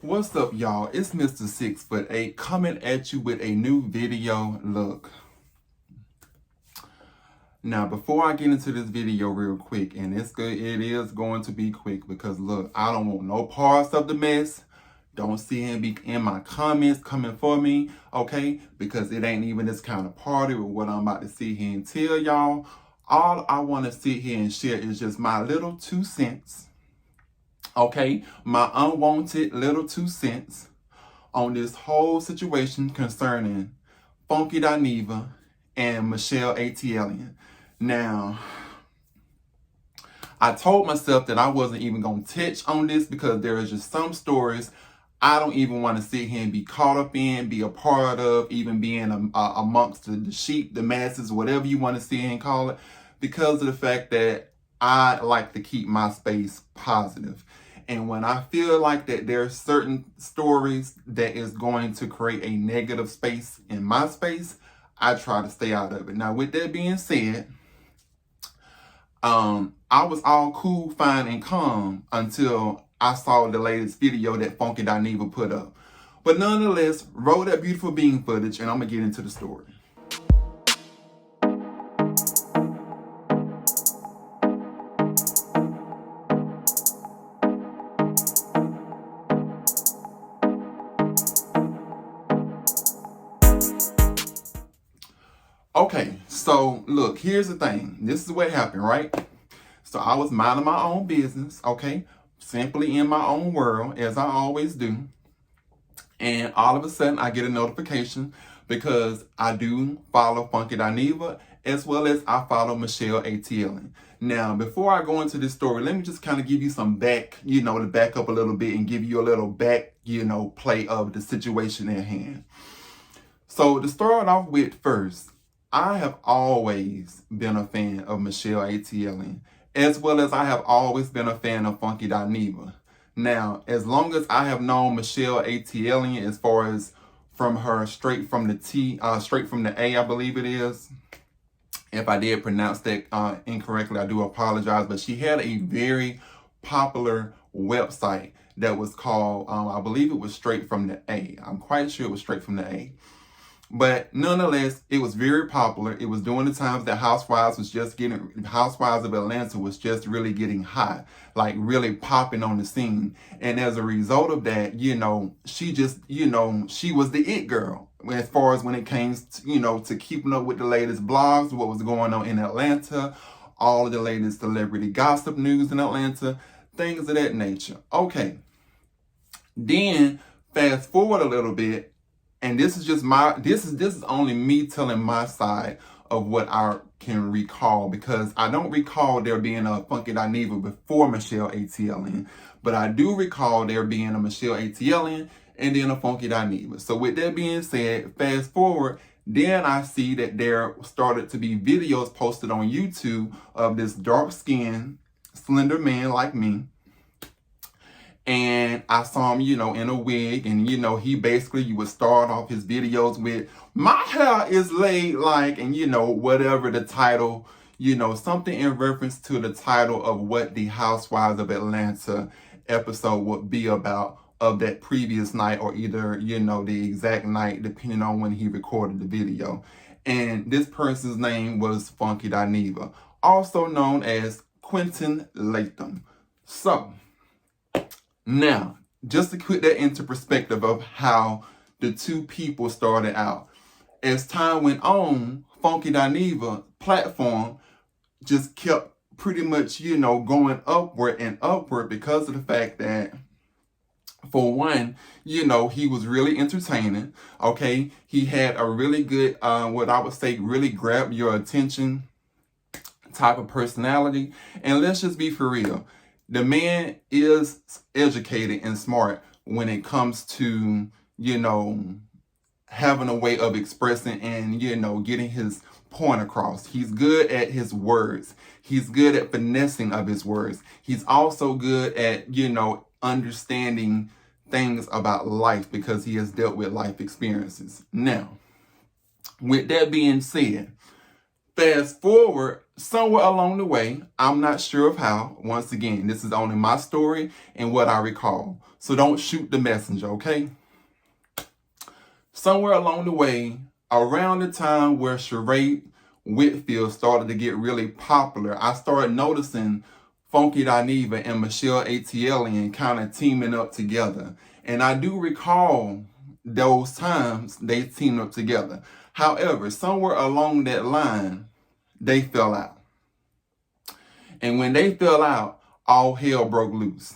What's up, y'all? It's Mr. 6'8" coming at you with a new video. Look, now before I get into this video real quick, and it is going to be quick because look, I don't want no parts of the mess. Don't see him be in my comments coming for me, okay? Because it ain't even this kind of party with what I'm about to sit here and tell y'all. All I want to sit here and share is just my little 2 cents. Okay, my unwanted little 2 cents on this whole situation concerning Funky Dineva and Michelle ATLien. Now, I told myself that I wasn't even going to touch on this because there is just some stories I don't even want to sit here and be caught up in, be a part of, even being amongst the sheep, the masses, whatever you want to sit here and call it, because of the fact that I like to keep my space positive. And when I feel like that there's certain stories that is going to create a negative space in my space, I try to stay out of it. Now, with that being said, I was all cool, fine, and calm until I saw the latest video that Funky Dineva put up. But nonetheless, roll that beautiful bean footage, and I'm going to get into the story. Okay, so look, here's the thing. This is what happened, right? So I was minding my own business, okay? Simply in my own world, as I always do. And all of a sudden, I get a notification because I do follow Funky Dineva as well as I follow Michelle ATLien. Now, before I go into this story, let me just kind of give you some to back up a little bit and give you a little play of the situation at hand. So to start off with first, I have always been a fan of Michelle ATLien, as well as I have always been a fan of Funky Dineva. Now, as long as I have known Michelle ATLien, as far as from her straight from the A, I believe it is. If I did pronounce that incorrectly, I do apologize. But she had a very popular website that was called, I believe it was Straight from the A. I'm quite sure it was Straight from the A. But nonetheless, it was very popular. It was during the times that Housewives of Atlanta was just really getting hot, like really popping on the scene. And as a result of that, she just, she was the it girl as far as when it came to, to keeping up with the latest blogs, what was going on in Atlanta, all of the latest celebrity gossip news in Atlanta, things of that nature. Okay. Then fast forward a little bit. And this is just this is only me telling my side of what I can recall, because I don't recall there being a Funky Dineva before Michelle ATLien, but I do recall there being a Michelle ATLien and then a Funky Dineva. So with that being said, fast forward, then I see that there started to be videos posted on YouTube of this dark-skinned, slender man like me. And I saw him, in a wig. And, he basically, you would start off his videos with, my hair is laid like, and, whatever the title, something in reference to the title of what the Housewives of Atlanta episode would be about of that previous night, or either, the exact night, depending on when he recorded the video. And this person's name was Funky Dineva, also known as Quentin Latham. So, now, just to put that into perspective of how the two people started out. As time went on, Funky Dineva platform just kept pretty much, going upward and upward because of the fact that, for one, he was really entertaining, okay? He had a really good, what I would say, really grab your attention type of personality. And let's just be for real. The man is educated and smart when it comes to, having a way of expressing and, getting his point across. He's good at his words. He's good at finessing of his words. He's also good at, understanding things about life because he has dealt with life experiences. Now, with that being said, Fast forward, somewhere along the way, I'm not sure of how. Once again, this is only my story and what I recall. So don't shoot the messenger, okay? Somewhere along the way, around the time where Sheree Whitfield started to get really popular, I started noticing Funky Dineva and Michelle ATLien kind of teaming up together. And I do recall those times they teamed up together. However, somewhere along that line, they fell out. And when they fell out, all hell broke loose.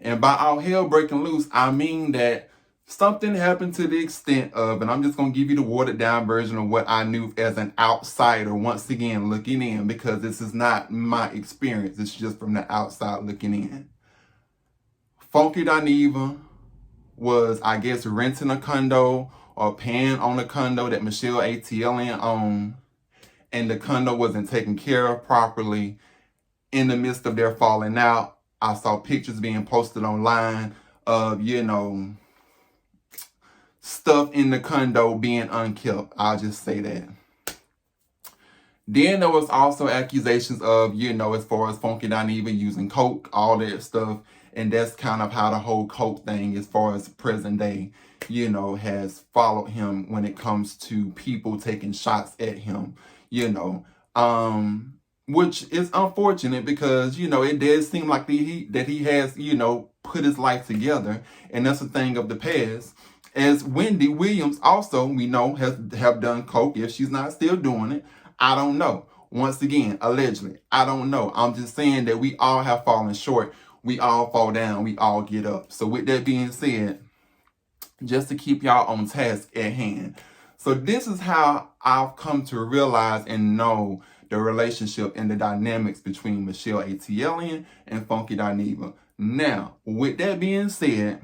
And by all hell breaking loose, I mean that something happened to the extent of, and I'm just going to give you the watered down version of what I knew as an outsider, once again, looking in, because this is not my experience. It's just from the outside looking in. Funky Dineva was, I guess, renting a condo or paying on a condo that Michelle ATLien owned, and the condo wasn't taken care of properly. In the midst of their falling out, I saw pictures being posted online of, stuff in the condo being unkept. I'll just say that. Then there was also accusations of, as far as Funky Dineva using coke, all that stuff. And that's kind of how the whole coke thing, as far as present day, has followed him when it comes to people taking shots at him, which is unfortunate because, it does seem like that he has, put his life together. And that's a thing of the past. As Wendy Williams also, we know, have done coke. If she's not still doing it, I don't know. Once again, allegedly, I don't know. I'm just saying that we all have fallen short. We all fall down. We all get up. So with that being said, just to keep y'all on task at hand. So this is how I've come to realize and know the relationship and the dynamics between Michelle ATLien and Funky Dineva. Now, with that being said,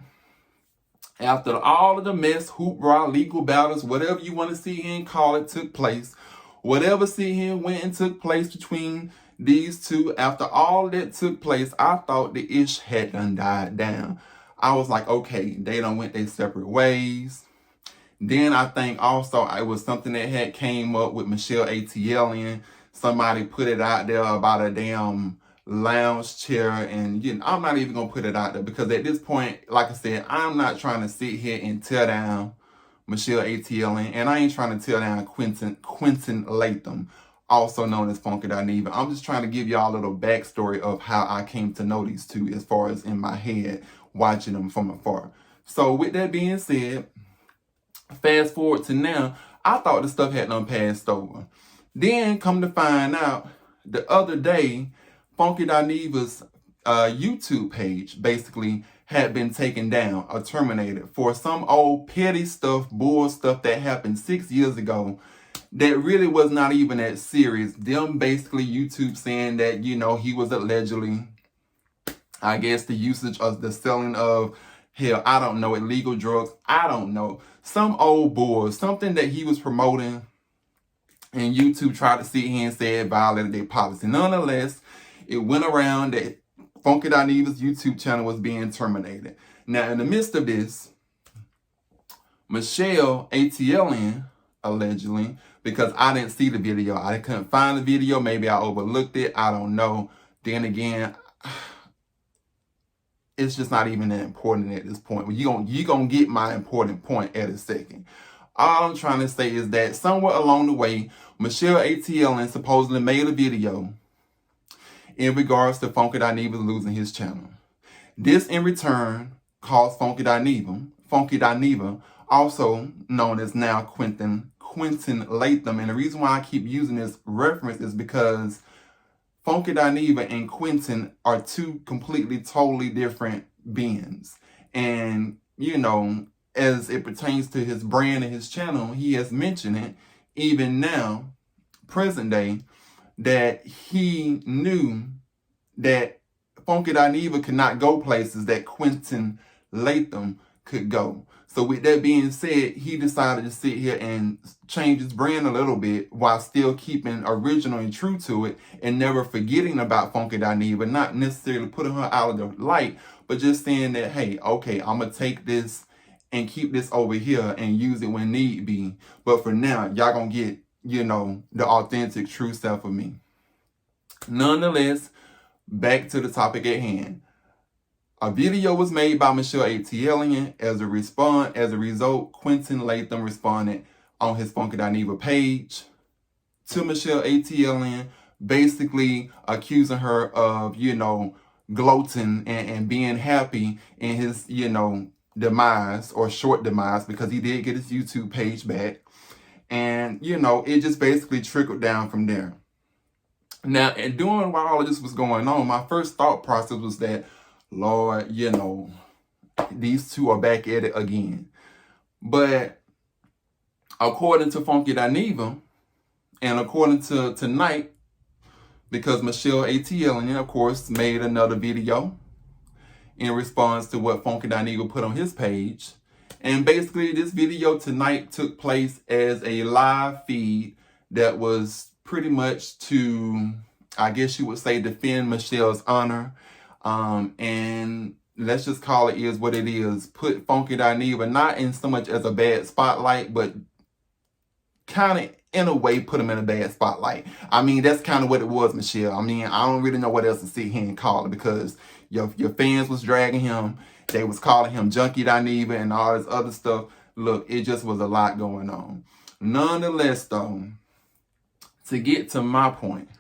after all of the mess, hoopla, legal battles, whatever you want to see here and call it, took place, whatever see here went and took place between these two, after all that took place, I thought the ish had done died down. I was like, okay, they done went their separate ways. Then I think also it was something that had came up with Michelle ATLien. Somebody put it out there about a damn lounge chair, and I'm not even gonna put it out there because at this point, like I said, I'm not trying to sit here and tear down Michelle ATLien, and I ain't trying to tear down Quentin Latham, also known as Funky Dineva. I'm just trying to give y'all a little backstory of how I came to know these two as far as in my head, watching them from afar. So with that being said, fast forward to now, I thought the stuff had done passed over. Then come to find out, the other day, Funky Dineva's YouTube page basically had been taken down or terminated for some old petty stuff, bull stuff that happened 6 years ago that really was not even that serious. Them basically YouTube saying that, he was allegedly, I guess, the usage of the selling of, hell, I don't know, illegal drugs. I don't know. Some old bull, something that he was promoting, and YouTube tried to sit here and say it violated their policy. Nonetheless, it went around that Funky Dineva's YouTube channel was being terminated. Now, in the midst of this, Michelle ATLien, allegedly, because I didn't see the video, I couldn't find the video, maybe I overlooked it, I don't know. Then again, it's just not even that important at this point. You're gonna get my important point at a second. All I'm trying to say is that somewhere along the way, Michelle ATLien supposedly made a video in regards to Funky Dineva losing his channel. This in return caused Funky Dineva, also known as now Quentin Latham. And the reason why I keep using this reference is because Funky Dineva and Quentin are two completely, totally different beings. And, as it pertains to his brand and his channel, he has mentioned it, even now, present day, that he knew that Funky Dineva could not go places that Quentin Latham could go. So with that being said, he decided to sit here and change his brand a little bit while still keeping original and true to it and never forgetting about Funky Dineva, not necessarily putting her out of the light, but just saying that, hey, okay, I'm going to take this and keep this over here and use it when need be. But for now, y'all going to get the authentic, true self of me. Nonetheless, back to the topic at hand. A video was made by Michelle ATLien. As a result, Quentin Latham responded on his Funky Dineva page to Michelle ATLien, basically accusing her of, gloating and being happy in his, demise or short demise, because he did get his YouTube page back. And, it just basically trickled down from there. Now, and during while all of this was going on, my first thought process was that, Lord, these two are back at it again. But according to Funky Dineva, and according to tonight, because Michelle ATLien, of course, made another video in response to what Funky Dineva put on his page. And basically, this video tonight took place as a live feed that was pretty much to, I guess you would say, defend Michelle's honor. And let's just call it is what it is. Put Funky Dineva not in so much as a bad spotlight, but kind of in a way put him in a bad spotlight. I mean, that's kind of what it was, Michelle. I mean, I don't really know what else to sit here and call it, because your fans was dragging him. They was calling him Junkie Dineva and all this other stuff. Look, it just was a lot going on. Nonetheless, though, to get to my point,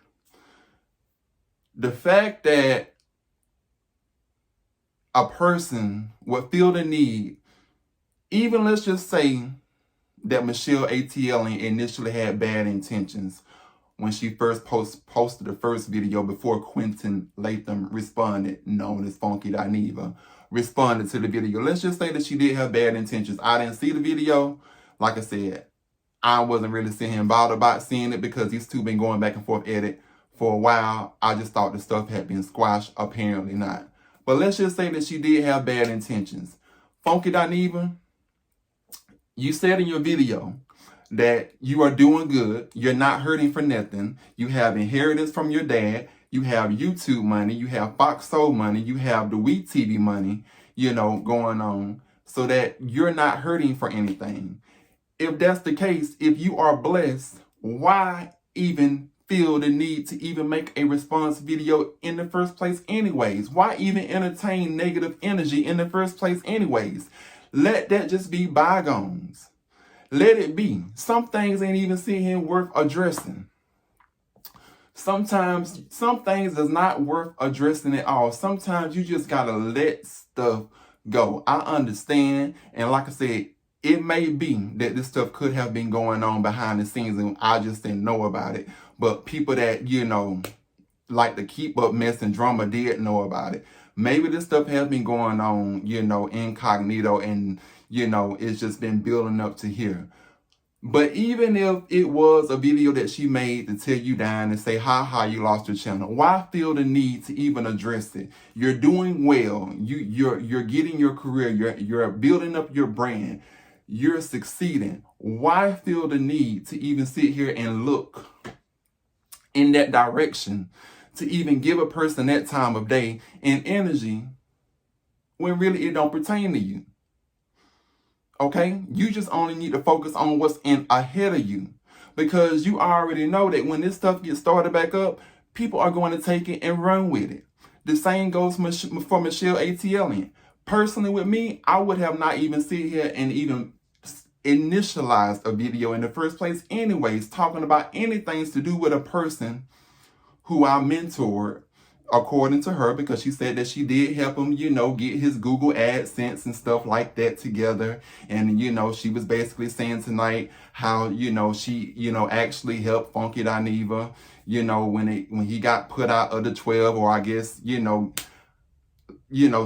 the fact that a person would feel the need, even let's just say that Michelle ATLien initially had bad intentions when she first posted the first video before Quentin Latham responded, known as Funky Dineva, responded to the video. Let's just say that she did have bad intentions. I didn't see the video. Like I said, I wasn't really sitting here bothered about seeing it, because these two been going back and forth at it for a while. I just thought the stuff had been squashed. Apparently not. But let's just say that she did have bad intentions. Funky Dineva, you said in your video that you are doing good. You're not hurting for nothing. You have inheritance from your dad. You have YouTube money. You have Fox Soul money. You have the Wheat TV money, going on, so that you're not hurting for anything. If that's the case, if you are blessed, why even feel the need to even make a response video in the first place anyways? Why even entertain negative energy in the first place anyways? Let that just be bygones. Let it be. Some things ain't even sitting here worth addressing. Sometimes some things is not worth addressing at all. Sometimes you just gotta let stuff go. I understand, and like I said, it may be that this stuff could have been going on behind the scenes and I just didn't know about it. But people that, like to keep up mess and drama did know about it. Maybe this stuff has been going on, incognito, and, it's just been building up to here. But even if it was a video that she made to tear you down and say, ha, you lost your channel, why feel the need to even address it? You're doing well. You're getting your career. You're building up your brand. You're succeeding. Why feel the need to even sit here and look in that direction, to even give a person that time of day and energy when really it don't pertain to you? Okay? You just only need to focus on what's in ahead of you, because you already know that when this stuff gets started back up, people are going to take it and run with it. The same goes for Michelle ATLien. Personally, with me, I would have not even sit here and even initialized a video in the first place anyways, talking about anything to do with a person who I mentored, according to her, because she said that she did help him, get his Google AdSense and stuff like that together. And, she was basically saying tonight how, she, actually helped Funky Dineva, when he got put out of the 12, or I guess,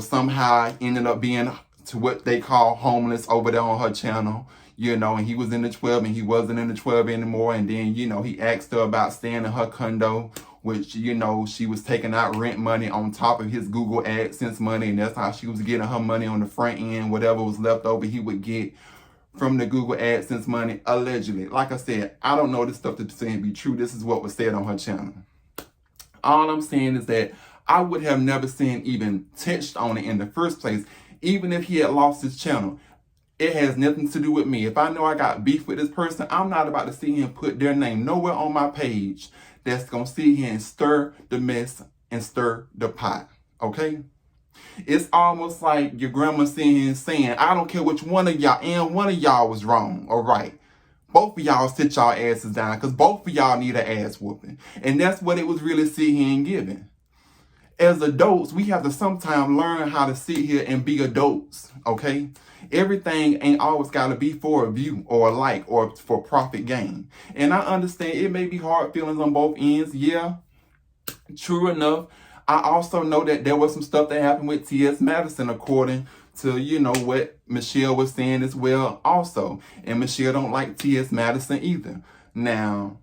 somehow ended up being to what they call homeless over there on her channel, and he was in the 12 and he wasn't in the 12 anymore. And then, he asked her about staying in her condo, which, she was taking out rent money on top of his Google AdSense money. And that's how she was getting her money on the front end. Whatever was left over, he would get from the Google AdSense money, allegedly. Like I said, I don't know this stuff to be true. This is what was said on her channel. All I'm saying is that I would have never seen even touched on it in the first place, even if he had lost his channel. It has nothing to do with me. If I know I got beef with this person, I'm not about to sit here and put their name nowhere on my page that's going to sit here and stir the mess and stir the pot. Okay? It's almost like your grandma sitting here and saying, I don't care which one of y'all, and one of y'all was wrong or right. Both of y'all sit y'all asses down because both of y'all need an ass whooping. And that's what it was really sitting here and giving. As adults, we have to sometimes learn how to sit here and be adults, okay? Everything ain't always got to be for a view or a like or for profit gain. And I understand it may be hard feelings on both ends. Yeah, true enough. I also know that there was some stuff that happened with T.S. Madison according to, what Michelle was saying as well also. And Michelle don't like T.S. Madison either. Now,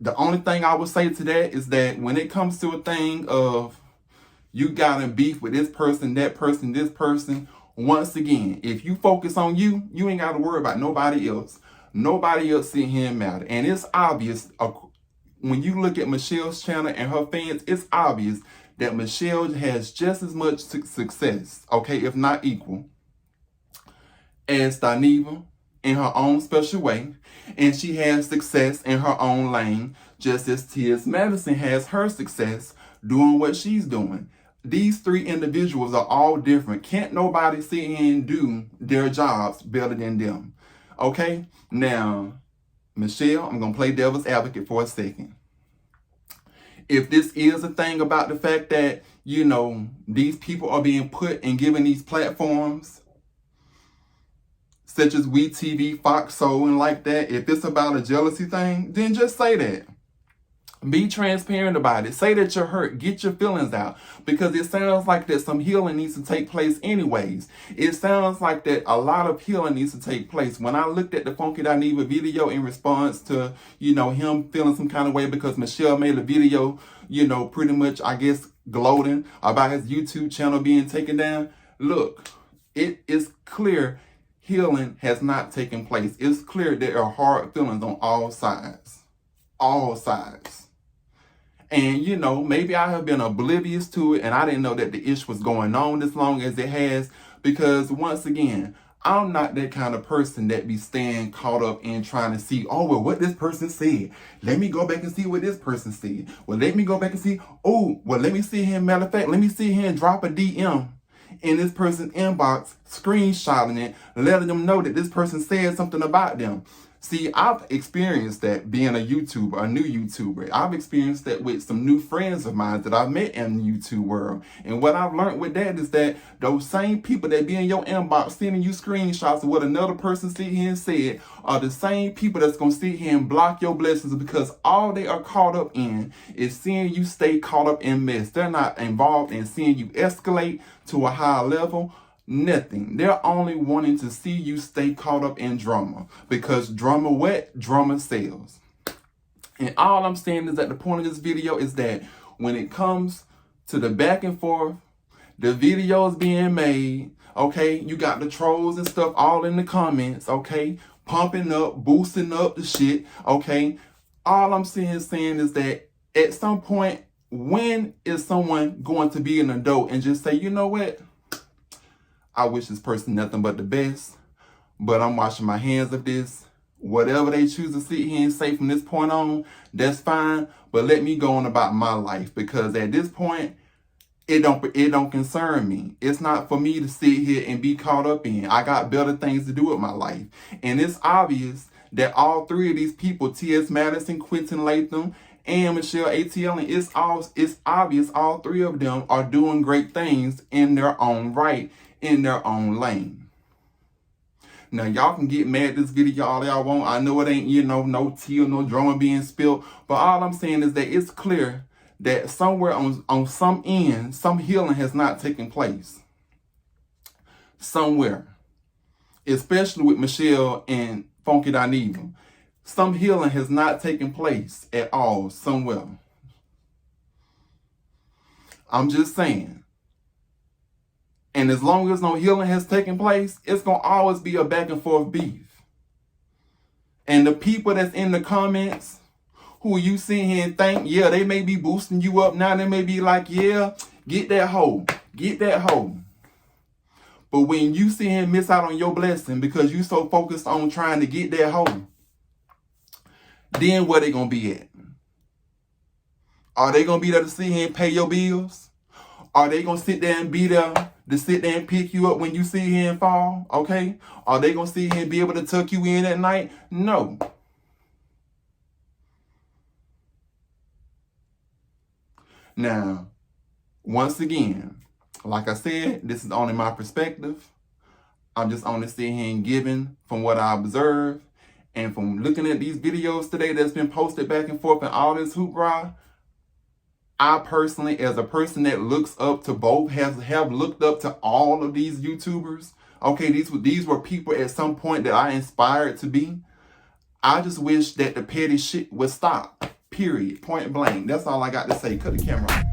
the only thing I would say to that is that when it comes to a thing of you got a beef with this person, that person, this person, once again, if you focus on you, you ain't got to worry about nobody else. Nobody else sitting here and matter. And it's obvious when you look at Michelle's channel and her fans, it's obvious that Michelle has just as much success, okay, if not equal, as Dineva in her own special way. And she has success in her own lane, just as T.S. Madison has her success doing what she's doing. These three individuals are all different. Can't nobody sit here and do their jobs better than them. Okay? Now, Michelle, I'm going to play devil's advocate for a second. If this is a thing about the fact that, these people are being put and given these platforms, such as WeTV, Fox Soul, and like that, if it's about a jealousy thing, then just say that. Be transparent about it. Say that you're hurt. Get your feelings out. Because it sounds like that some healing needs to take place anyways. It sounds like that a lot of healing needs to take place. When I looked at the Funky Dineva video in response to, him feeling some kind of way because Michelle made a video, pretty much, I guess, gloating about his YouTube channel being taken down. Look, it is clear healing has not taken place. It's clear there are hard feelings on all sides. All sides. And, maybe I have been oblivious to it and I didn't know that the issue was going on as long as it has. Because, once again, I'm not that kind of person that be staying caught up in trying to see, what this person said. Let me go back and see what this person said. Well, let me go back and see, let me see him. Matter of fact, let me see him drop a DM in this person's inbox, screenshotting it, letting them know that this person said something about them. See, I've experienced that being a YouTuber, a new YouTuber. I've experienced that with some new friends of mine that I've met in the YouTube world. And what I've learned with that is that those same people that be in your inbox sending you screenshots of what another person sit here and said are the same people that's going to sit here and block your blessings because all they are caught up in is seeing you stay caught up in mess. They're not involved in seeing you escalate to a higher level. Nothing. They're only wanting to see you stay caught up in drama because drama wet, drama sells. And all I'm saying is at the point of this video is that when it comes to the back and forth, the videos being made, okay, you got the trolls and stuff all in the comments, okay, pumping up, boosting up the shit, okay. All I'm saying is that at some point, when is someone going to be an adult and just say, you know what? I wish this person nothing but the best, but I'm washing my hands of this. Whatever they choose to sit here and say from this point on, that's fine. But let me go on about my life because at this point, it don't concern me. It's not for me to sit here and be caught up in. I got better things to do with my life. And it's obvious that all three of these people, T.S. Madison, Quentin Latham, and Michelle ATLien, it's obvious all three of them are doing great things in their own right, in their own lane. Now, y'all can get mad at this video all y'all want. I know it ain't, no tea or no drama being spilled. But all I'm saying is that it's clear that somewhere on some end, some healing has not taken place. Somewhere. Especially with Michelle and Funky Dineva. Some healing has not taken place at all somewhere. I'm just saying. And as long as no healing has taken place, it's going to always be a back and forth beef. And the people that's in the comments, who you see here and think, yeah, they may be boosting you up now. They may be like, yeah, get that hoe. Get that hoe. But when you see him miss out on your blessing because you so focused on trying to get that hoe, then where they gonna be at? Are they gonna be there to see him pay your bills? Are they gonna sit there and be there to sit there and pick you up when you see him fall? Okay? Are they gonna see him be able to tuck you in at night? No. Now, once again, like I said, this is only my perspective. I'm just only sitting here and giving from what I observe. And from looking at these videos today that's been posted back and forth and all this hoopla, I personally, as a person that looks up to both, have looked up to all of these YouTubers. Okay, these were people at some point that I inspired to be. I just wish that the petty shit would stop. Period. Point blank. That's all I got to say. Cut the camera off.